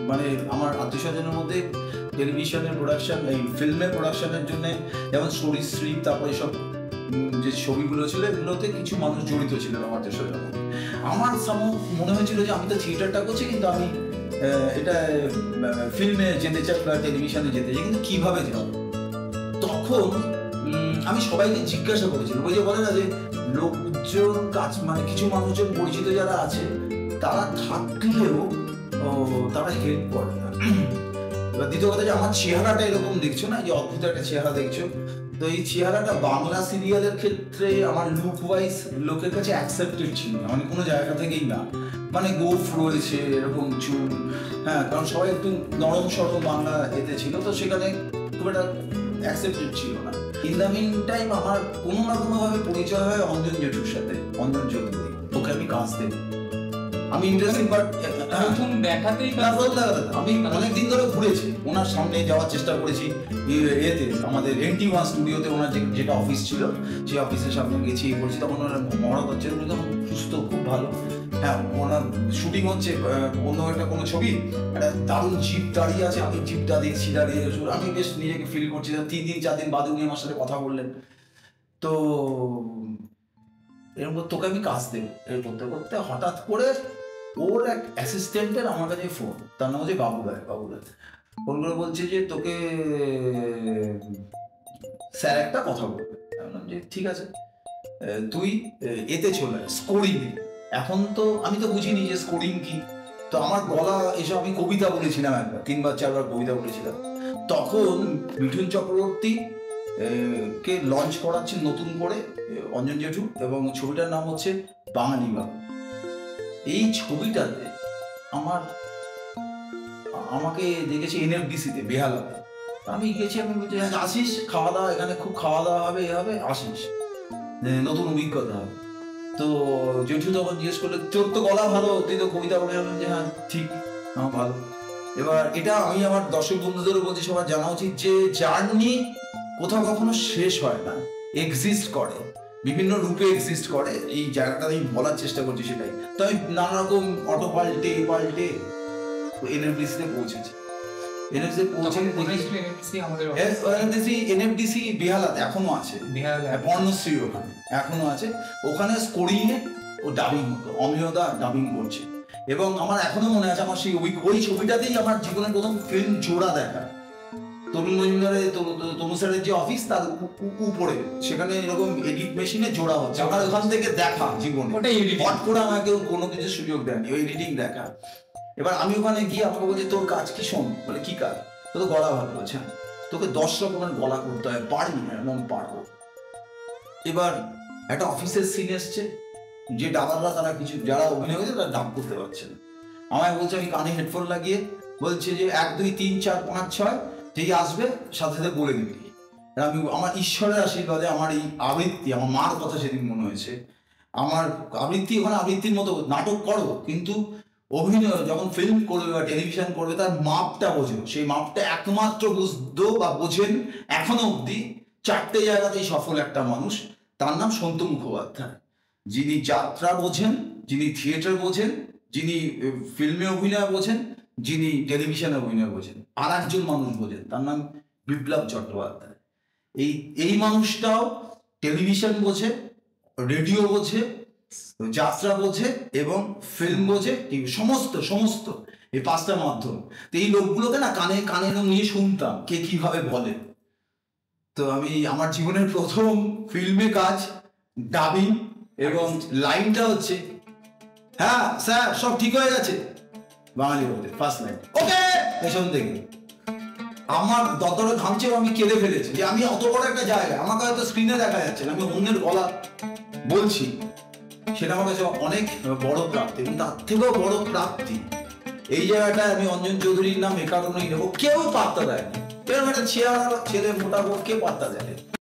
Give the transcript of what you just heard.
মানে আমার আত্মীয় স্বজনের মধ্যে টেলিভিশনের প্রোডাকশন, এই ফিল্মের প্রোডাকশনের জন্য যেমন সরীসৃপ, তারপরে সব যে ছবিগুলো ছিল এগুলোতে কিছু মানুষ জড়িত ছিলেন আমার আত্মীয় স্বজনের মধ্যে। আমার মনে হয়েছিল যে আমি তো থিয়েটারটা করছি, কিন্তু আমি এটা ফিল্মে যেতে চাই বা টেলিভিশনে যেতে চাই, কিন্তু কিভাবে যাব? তখন আমি সবাইকে জিজ্ঞাসা করেছিলাম, ওই যে বলে না যে লোকজন কাজ, মানে কিছু মানুষজন পরিচিত যারা আছে তারা থাকলেও তারা হেল্প করে না। এবার দ্বিতীয় কথা যে আমার চেহারাটা এরকম দেখছো না, যে অদ্ভুত একটা চেহারা দেখছো, তো এই চেহারাটা বাংলা সিরিয়ালের ক্ষেত্রে আমার লুক ওয়াইজ লোকের কাছে অ্যাকসেপ্টেড ছিল না, মানে কোনো জায়গা থেকেই না। মানে গোফ রয়েছে এরকম চুল, হ্যাঁ, কারণ সবাই একটু নরম সরম বাংলা এতে ছিল, তো সেখানে খুব একটা অ্যাকসেপ্টেড ছিল না। ইন দ্য মিন টাইম আমার কোনো না কোনোভাবে পরিচয় হয় অঞ্জন জেঠুর সাথে, অঞ্জন চৌধুরী। ওকে আমি কাজ দেব, আমি ইন্টারেস্টিং, বাট প্রথম দেখাতেই আমি অনেকদিন ধরে ঘুরেছি, ওনার সামনে যাওয়ার চেষ্টা করেছি, এতে আমাদের NT1 স্টুডিওতে ওনার যেটা অফিস ছিল সেই অফিসের সামনে গেছি, করেছি। তখন ওনার মহড়া হচ্ছে, উনি তখন সুস্থ, খুব ভালো। হ্যাঁ, ওনার শুটিং হচ্ছে অন্য একটা কোনো ছবি, একটা দারুণ জিপ দাঁড়িয়ে আছে, আমি জিপটা দেখছি দাঁড়িয়ে, আমি বেশ নিজেকে ফিল করছি। 3 দিন 4 দিন বাদে উনি আমার সাথে কথা বললেন, তো এরকম তোকে আমি কাজ দেবো। এর করতে করতে হঠাৎ করে ওর এক অ্যাসিস্ট্যান্টের আমার কাছে ফোন, তার নাম হচ্ছে বাবুরায়। ফোন করে বলছে যে তোকে স্যার একটা কথা বলবে। আমি বললাম যে ঠিক আছে, তুই এতে চলে স্কোরিং। এখন তো আমি তো বুঝিনি যে স্কোরিং কি, তো আমার গলা এসব, আমি কবিতা বলেছিলাম একবার, 3-4বার কবিতা বলেছিলাম। তখন মিঠুন চক্রবর্তী কে লঞ্চ করাচ্ছে নতুন করে অঞ্জন জেঠু, এবং ছবিটার নাম হচ্ছে বাঙালি বাবু। এই ছবিটাতে আমাকে দেখেছি NFDC-তে, বেহালাতে। আমি গেছি, আমি বলছি আসিস, খাওয়া দাওয়া, এখানে খুব খাওয়া দাওয়া হবে, এ হবে, আসিস, নতুন অভিজ্ঞতা হবে। তো জেঠু তখন জিজ্ঞেস করলে, তোর তো গলা ভালো, তুই তো কবিতা বলে যাবেন, যে হ্যাঁ ঠিক, আমার ভালো। এবার এটা আমি আমার দর্শক বন্ধুদেরও বলছি, সবার জানা উচিত যে জার্নি কোথাও কখনো শেষ হয় না, এক্সিস্ট করে, বিভিন্ন রূপে এক্সিস্ট করে। এই জায়গাটা আমি বলার চেষ্টা করছি, সেটাই। তো আমি নানা রকম অটো পাল্টে NFDC-তে পৌঁছেছি। NFDC বেহালাতে এখনো আছে, বর্ণশ্রী ওখানে এখনো আছে। ওখানে স্কোরিংয়ে ও ডাবিং হতো, অমিয়দা ডাবিং করছে। এবং আমার এখনো মনে আছে, আমার সেই ওই ছবিটাতেই আমার জীবনের প্রথম ফিল্ম জোড়া দেখা। তরুণ মজুমদারের, তনু স্যারের যে অফিস, তার উপরে সেখানে এরকম এডিট মেশিনে জোড়া হচ্ছে, আমার ওখান থেকে দেখা জীবনে। হট করে আমাকে কোনো কিছু সুযোগ দেয়নি, ওই এডিটিং দেখা। এবার আমি ওখানে গিয়ে আমাকে বলছি, তোর কাজ কি? শোন, বলে কি কাজ? তো গলা ভালো বলছে, তোকে 10 রকমের গলা করতে হয়, পারবি না? এমন পারবো। এবার একটা অফিসের সিন এসছে, যে ডাবাররা, তারা কিছু যারা অভিনয় করেছে তারা ডাব করতে পারছে না। আমায় বলছে, আমি কানে হেডফোন লাগিয়ে বলছে যে 1 2 3 4 5 6 যেই আসবে সাথে সাথে বলে দিবি। আমি আমার ঈশ্বরের আশীর্বাদে আমার এই আবৃত্তি, আমার মার কথা সেদিন মনে হয়েছে, আমার আবৃত্তি ওখানে আবৃত্তির মতো নাটক করো, কিন্তু অভিনয় যখন ফিল্ম করবে বা টেলিভিশন করবে, তার মাপটা বোঝো। সেই মাপটা একমাত্র বুঝতো বা বোঝেন এখনো অব্দি 4টে জায়গাতেই সফল একটা মানুষ, তার নাম সন্তু মুখোপাধ্যায়। যিনি যাত্রা বোঝেন, যিনি থিয়েটার বোঝেন, যিনি ফিল্মে অভিনয় বোঝেন, যিনি টেলিভিশনে অভিনয় বোঝেন, আর একজন মানুষ বোঝেন, তার নাম বিপ্লব চট্টোপাধ্যায়। এই মানুষটাও টেলিভিশন বোঝে, রেডিও বোঝে, যাত্রা বোঝে এবং ফিল্ম বোঝে, সমস্ত এই 5টা মাধ্যম। তো এই লোকগুলোকে না কানে নিয়ে শুনতাম কে কিভাবে বলে। তো আমি আমার জীবনের প্রথম ফিল্মে কাজ, ডাবিং, এবং লাইনটা হচ্ছে, হ্যাঁ স্যার সব ঠিক হয়ে গেছে, বাঙালি বলতে ফার্স্ট লাইন, ওকে, পেছন থেকে আমার দতরে ঘামছে, আমি কেঁদে ফেলেছি যে আমি অত বড় একটা জায়গা, আমাকে হয়তো স্ক্রিনে দেখা যাচ্ছে না, আমি অন্যের গলা বলছি, সেটা আমার কাছে অনেক বড় প্রাপ্তি। এবং তার থেকেও বড় প্রাপ্তি এই জায়গাটায় আমি অঞ্জন চৌধুরীর নাম এ কারণেই নেবো, কেউ পাত্তা দেয়নি। এরকম একটা ছেলে মোটা কেউ পাত্তা দেয়।